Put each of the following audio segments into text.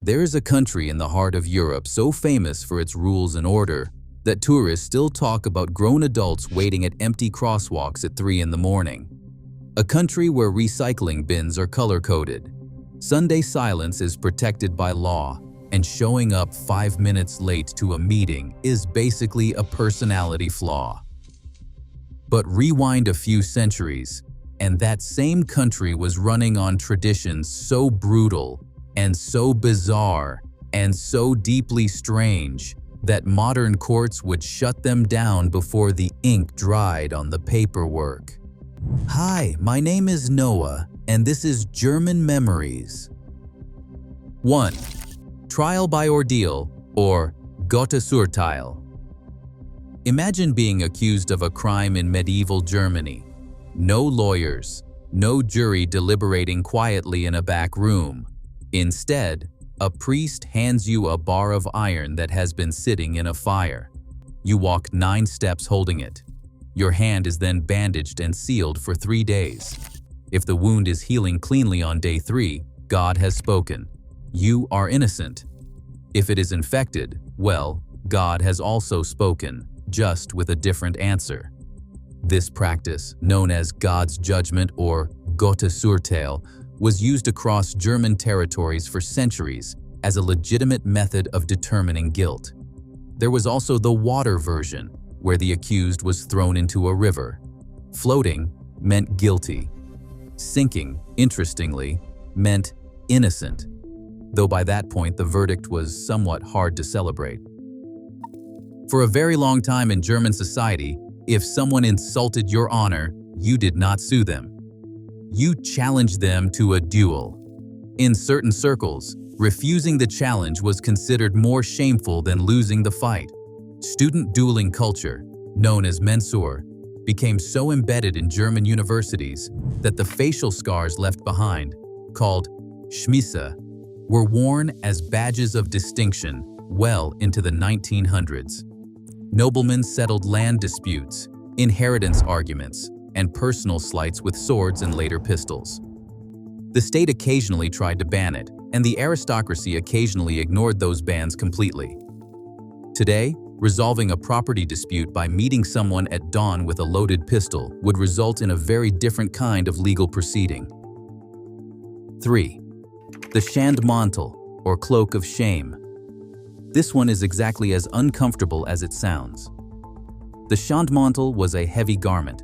There is a country in the heart of Europe so famous for its rules and order that tourists still talk about grown adults waiting at empty crosswalks at 3 in the morning. A country where recycling bins are color-coded. Sunday silence is protected by law, and showing up 5 minutes late to a meeting is basically a personality flaw. But rewind a few centuries, and that same country was running on traditions so brutal and so bizarre and so deeply strange that modern courts would shut them down before the ink dried on the paperwork. Hi, my name is Noah, and this is German Memories. 1. Trial by ordeal, or Gottesurteil. Imagine being accused of a crime in medieval Germany. No lawyers, no jury deliberating quietly in a back room. Instead, a priest hands you a bar of iron that has been sitting in a fire. You walk 9 steps holding it. Your hand is then bandaged and sealed for 3 days. If the wound is healing cleanly on day 3, God has spoken. You are innocent. If it is infected, well, God has also spoken, just with a different answer. This practice, known as God's judgment or Gottesurteil, was used across German territories for centuries as a legitimate method of determining guilt. There was also the water version, where the accused was thrown into a river. Floating meant guilty. Sinking, interestingly, meant innocent, though by that point the verdict was somewhat hard to celebrate. For a very long time in German society, if someone insulted your honor, you did not sue them. You challenged them to a duel. In certain circles, refusing the challenge was considered more shameful than losing the fight. Student dueling culture, known as Mensur, became so embedded in German universities that the facial scars left behind, called Schmisse, were worn as badges of distinction well into the 1900s. Noblemen settled land disputes, inheritance arguments, and personal slights with swords and later pistols. The state occasionally tried to ban it, and the aristocracy occasionally ignored those bans completely. Today, resolving a property dispute by meeting someone at dawn with a loaded pistol would result in a very different kind of legal proceeding. 3. The Schandmantel, or cloak of shame. This one is exactly as uncomfortable as it sounds. The Schandmantel was a heavy garment,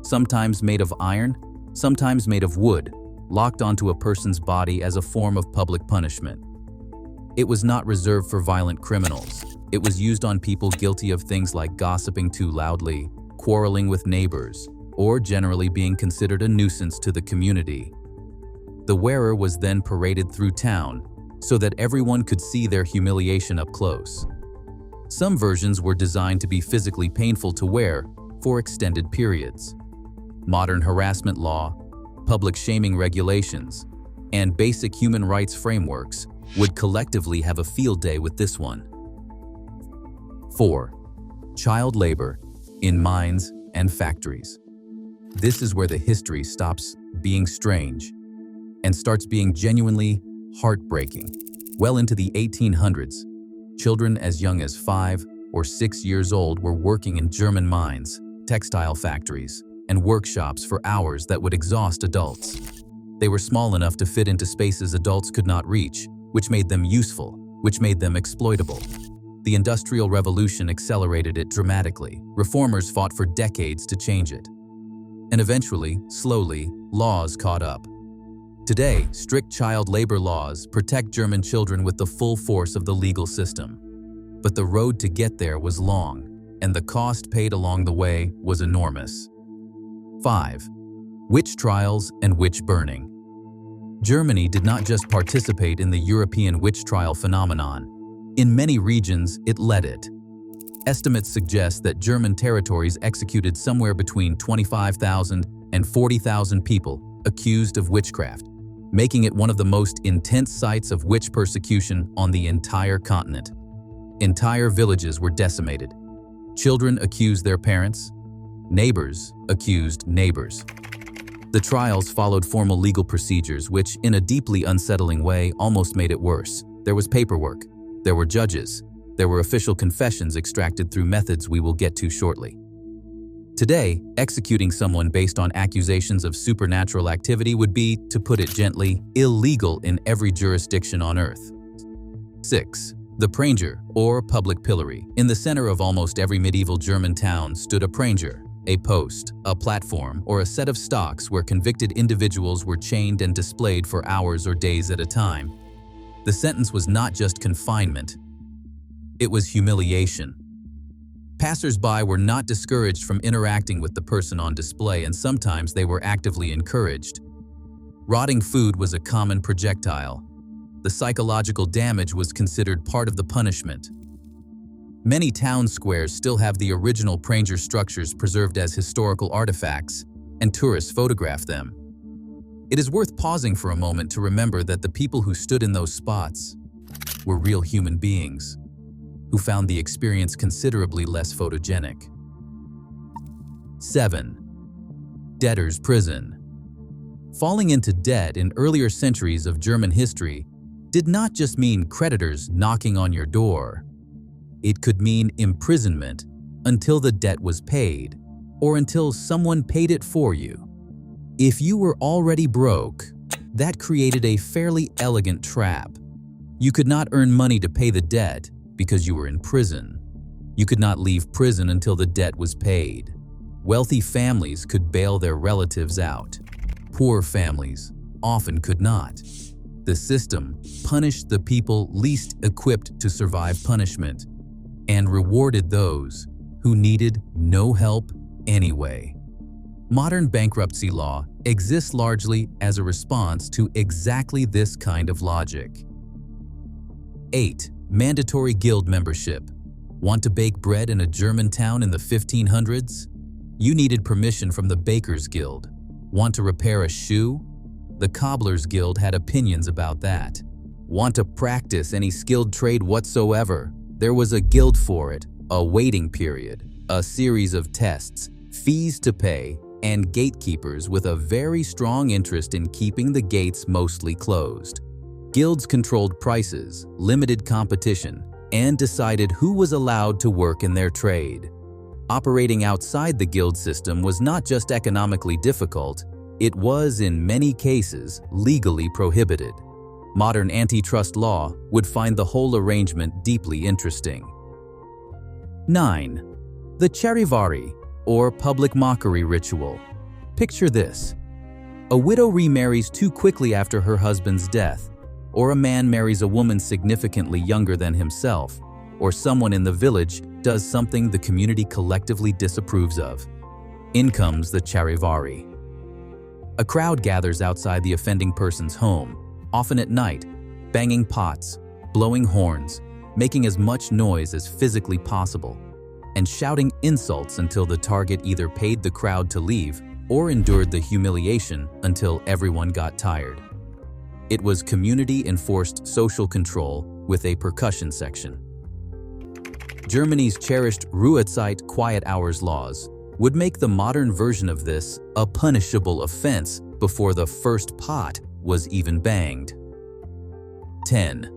sometimes made of iron, sometimes made of wood, locked onto a person's body as a form of public punishment. It was not reserved for violent criminals. It was used on people guilty of things like gossiping too loudly, quarreling with neighbors, or generally being considered a nuisance to the community. The wearer was then paraded through town so that everyone could see their humiliation up close. Some versions were designed to be physically painful to wear for extended periods. Modern harassment law, public shaming regulations, and basic human rights frameworks would collectively have a field day with this one. 4. Child labor in mines and factories. This is where the history stops being strange and starts being genuinely heartbreaking. Well into the 1800s, children as young as 5 or 6 years old were working in German mines, textile factories, and workshops for hours that would exhaust adults. They were small enough to fit into spaces adults could not reach, which made them useful, which made them exploitable. The Industrial Revolution accelerated it dramatically. Reformers fought for decades to change it. And eventually, slowly, laws caught up. Today, strict child labor laws protect German children with the full force of the legal system. But the road to get there was long, and the cost paid along the way was enormous. 5. Witch trials and witch burning. Germany did not just participate in the European witch trial phenomenon. In many regions, it led it. Estimates suggest that German territories executed somewhere between 25,000 and 40,000 people accused of witchcraft, making it one of the most intense sites of witch persecution on the entire continent. Entire villages were decimated. Children accused their parents. Neighbors accused neighbors. The trials followed formal legal procedures which, in a deeply unsettling way, almost made it worse. There was paperwork. There were judges. There were official confessions extracted through methods we will get to shortly. Today, executing someone based on accusations of supernatural activity would be, to put it gently, illegal in every jurisdiction on Earth. 6. The Pranger, or public pillory. In the center of almost every medieval German town stood a pranger, a post, a platform, or a set of stocks where convicted individuals were chained and displayed for hours or days at a time. The sentence was not just confinement. It was humiliation. Passers-by were not discouraged from interacting with the person on display, and sometimes they were actively encouraged. Rotting food was a common projectile. The psychological damage was considered part of the punishment. Many town squares still have the original pranger structures preserved as historical artifacts, and tourists photograph them. It is worth pausing for a moment to remember that the people who stood in those spots were real human beings who found the experience considerably less photogenic. 7. Debtor's prison. Falling into debt in earlier centuries of German history did not just mean creditors knocking on your door. It could mean imprisonment until the debt was paid, or until someone paid it for you. If you were already broke, that created a fairly elegant trap. You could not earn money to pay the debt because you were in prison. You could not leave prison until the debt was paid. Wealthy families could bail their relatives out. Poor families often could not. The system punished the people least equipped to survive punishment and rewarded those who needed no help anyway. Modern bankruptcy law exists largely as a response to exactly this kind of logic. 8. Mandatory guild membership. Want to bake bread in a German town in the 1500s? You needed permission from the Bakers Guild. Want to repair a shoe? The Cobblers Guild had opinions about that. Want to practice any skilled trade whatsoever? There was a guild for it, a waiting period, a series of tests, fees to pay, and gatekeepers with a very strong interest in keeping the gates mostly closed. Guilds controlled prices, limited competition, and decided who was allowed to work in their trade. Operating outside the guild system was not just economically difficult, it was in many cases legally prohibited. Modern antitrust law would find the whole arrangement deeply interesting. 9. The Charivari, or public mockery ritual. Picture this. A widow remarries too quickly after her husband's death, or a man marries a woman significantly younger than himself, or someone in the village does something the community collectively disapproves of. In comes the Charivari. A crowd gathers outside the offending person's home, often at night, banging pots, blowing horns, making as much noise as physically possible, and shouting insults until the target either paid the crowd to leave or endured the humiliation until everyone got tired. It was community-enforced social control with a percussion section. Germany's cherished Ruhezeit quiet hours laws would make the modern version of this a punishable offense before the first pot was even banged. 10.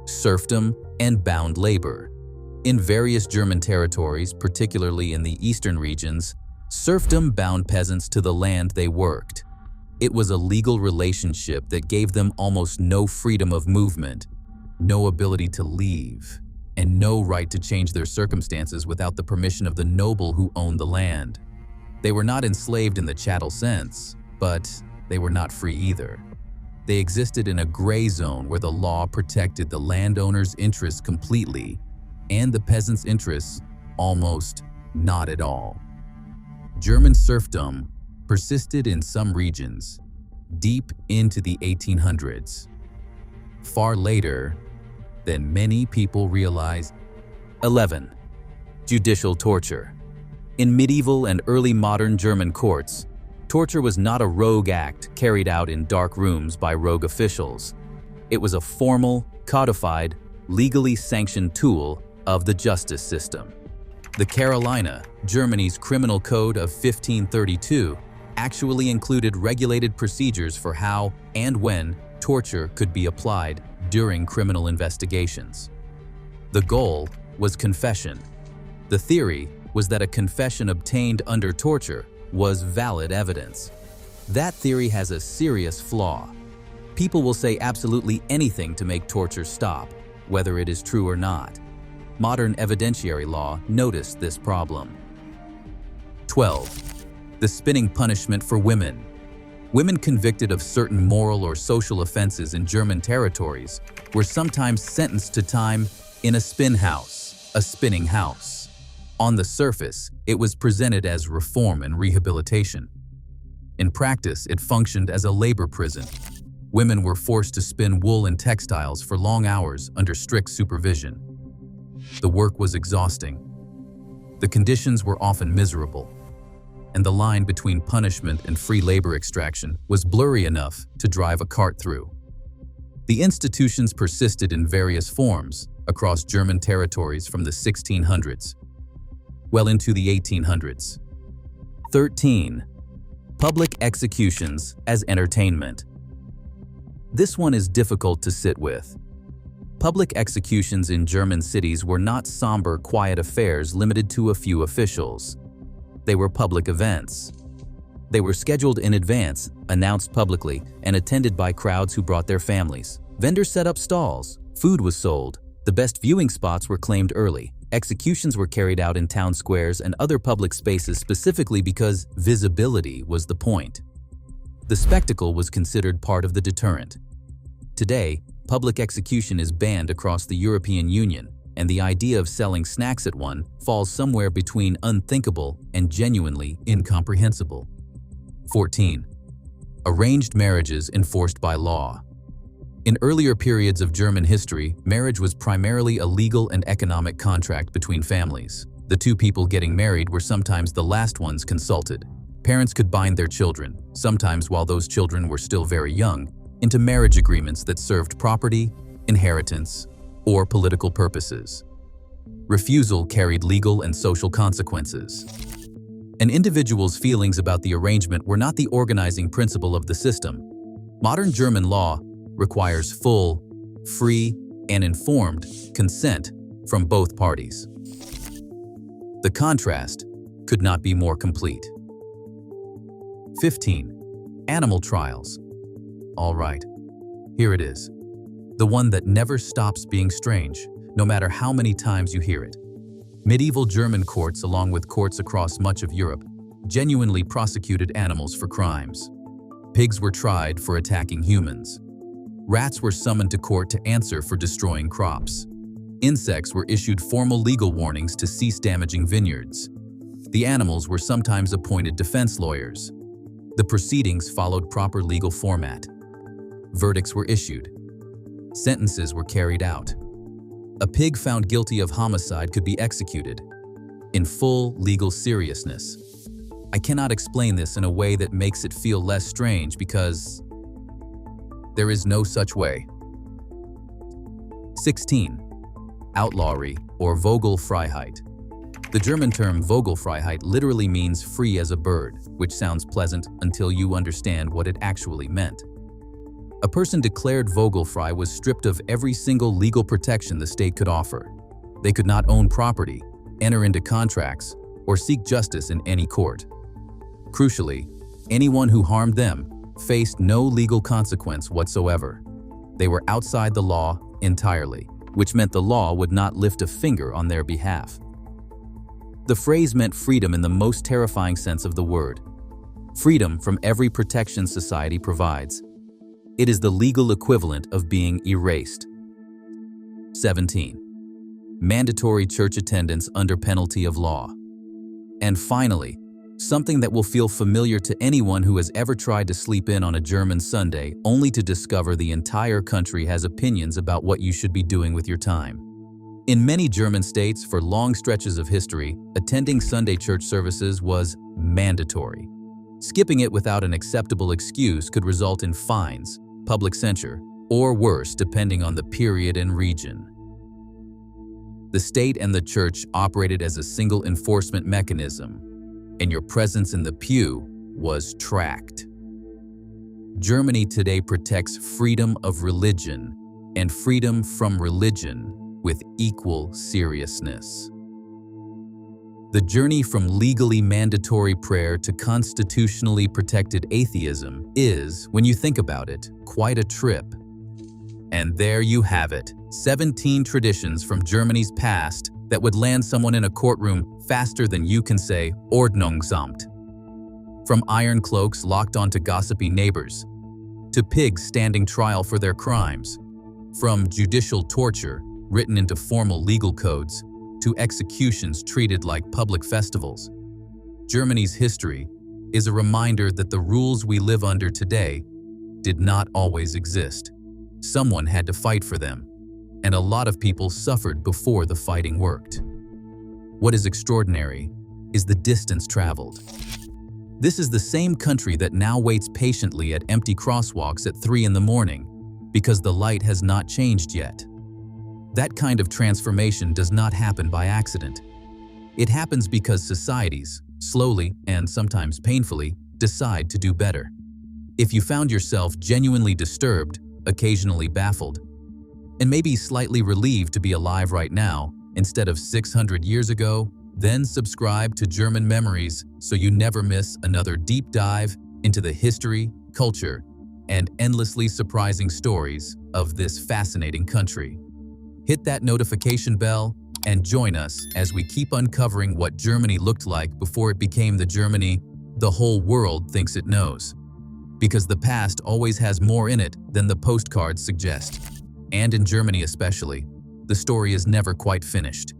Serfdom and bound labor. In various German territories, particularly in the eastern regions, serfdom bound peasants to the land they worked. It was a legal relationship that gave them almost no freedom of movement, no ability to leave, and no right to change their circumstances without the permission of the noble who owned the land. They were not enslaved in the chattel sense, but they were not free either. They existed in a gray zone where the law protected the landowner's interests completely and the peasant's interests almost not at all. German serfdom persisted in some regions deep into the 1800s, far later than many people realize. 11. Judicial torture. In medieval and early modern German courts, torture was not a rogue act carried out in dark rooms by rogue officials. It was a formal, codified, legally sanctioned tool of the justice system. The Carolina, Germany's criminal code of 1532, actually included regulated procedures for how and when torture could be applied during criminal investigations. The goal was confession. The theory was that a confession obtained under torture was valid evidence. That theory has a serious flaw. People will say absolutely anything to make torture stop, whether it is true or not. Modern evidentiary law noticed this problem. 12. The spinning punishment for women. Women convicted of certain moral or social offenses in German territories were sometimes sentenced to time in a spin house, a spinning house. On the surface, it was presented as reform and rehabilitation. In practice, it functioned as a labor prison. Women were forced to spin wool and textiles for long hours under strict supervision. The work was exhausting. The conditions were often miserable, and the line between punishment and free labor extraction was blurry enough to drive a cart through. The institutions persisted in various forms across German territories from the 1600s, well into the 1800s. 13. Public executions as entertainment. This one is difficult to sit with. Public executions in German cities were not somber, quiet affairs limited to a few officials. They were public events. They were scheduled in advance, announced publicly, and attended by crowds who brought their families. Vendors set up stalls. Food was sold. The best viewing spots were claimed early. Executions were carried out in town squares and other public spaces specifically because visibility was the point. The spectacle was considered part of the deterrent. Today, public execution is banned across the European Union, and the idea of selling snacks at one falls somewhere between unthinkable and genuinely incomprehensible. 14. Arranged marriages enforced by law. In earlier periods of German history, marriage was primarily a legal and economic contract between families. The two people getting married were sometimes the last ones consulted. Parents could bind their children, sometimes while those children were still very young, into marriage agreements that served property, inheritance, or political purposes. Refusal carried legal and social consequences. An individual's feelings about the arrangement were not the organizing principle of the system. Modern German law requires full, free, and informed consent from both parties. The contrast could not be more complete. 15. Animal trials. All right, here it is. The one that never stops being strange, no matter how many times you hear it. Medieval German courts, along with courts across much of Europe, genuinely prosecuted animals for crimes. Pigs were tried for attacking humans. Rats were summoned to court to answer for destroying crops. Insects were issued formal legal warnings to cease damaging vineyards. The animals were sometimes appointed defense lawyers. The proceedings followed proper legal format. Verdicts were issued. Sentences were carried out. A pig found guilty of homicide could be executed in full legal seriousness. I cannot explain this in a way that makes it feel less strange because there is no such way. 16. Outlawry or Vogelfreiheit. The German term Vogelfreiheit literally means free as a bird, which sounds pleasant until you understand what it actually meant. A person declared vogelfrei was stripped of every single legal protection the state could offer. They could not own property, enter into contracts, or seek justice in any court. Crucially, anyone who harmed them faced no legal consequence whatsoever. They were outside the law entirely, which meant the law would not lift a finger on their behalf. The phrase meant freedom in the most terrifying sense of the word. Freedom from every protection society provides. It is the legal equivalent of being erased. 17. Mandatory church attendance under penalty of law. And finally, something that will feel familiar to anyone who has ever tried to sleep in on a German Sunday only to discover the entire country has opinions about what you should be doing with your time. In many German states, for long stretches of history, attending Sunday church services was mandatory. Skipping it without an acceptable excuse could result in fines, public censure, or worse, depending on the period and region. The state and the church operated as a single enforcement mechanism, and your presence in the pew was tracked. Germany today protects freedom of religion and freedom from religion with equal seriousness. The journey from legally mandatory prayer to constitutionally protected atheism is, when you think about it, quite a trip. And there you have it, 17 traditions from Germany's past that would land someone in a courtroom faster than you can say Ordnungsamt. From iron cloaks locked onto gossipy neighbors, to pigs standing trial for their crimes, from judicial torture written into formal legal codes, to executions treated like public festivals. Germany's history is a reminder that the rules we live under today did not always exist. Someone had to fight for them, and a lot of people suffered before the fighting worked. What is extraordinary is the distance traveled. This is the same country that now waits patiently at empty crosswalks at 3 in the morning because the light has not changed yet. That kind of transformation does not happen by accident. It happens because societies, slowly and sometimes painfully, decide to do better. If you found yourself genuinely disturbed, occasionally baffled, and maybe slightly relieved to be alive right now instead of 600 years ago, then subscribe to German Memories so you never miss another deep dive into the history, culture, and endlessly surprising stories of this fascinating country. Hit that notification bell and join us as we keep uncovering what Germany looked like before it became the Germany the whole world thinks it knows. Because the past always has more in it than the postcards suggest. And in Germany especially, the story is never quite finished.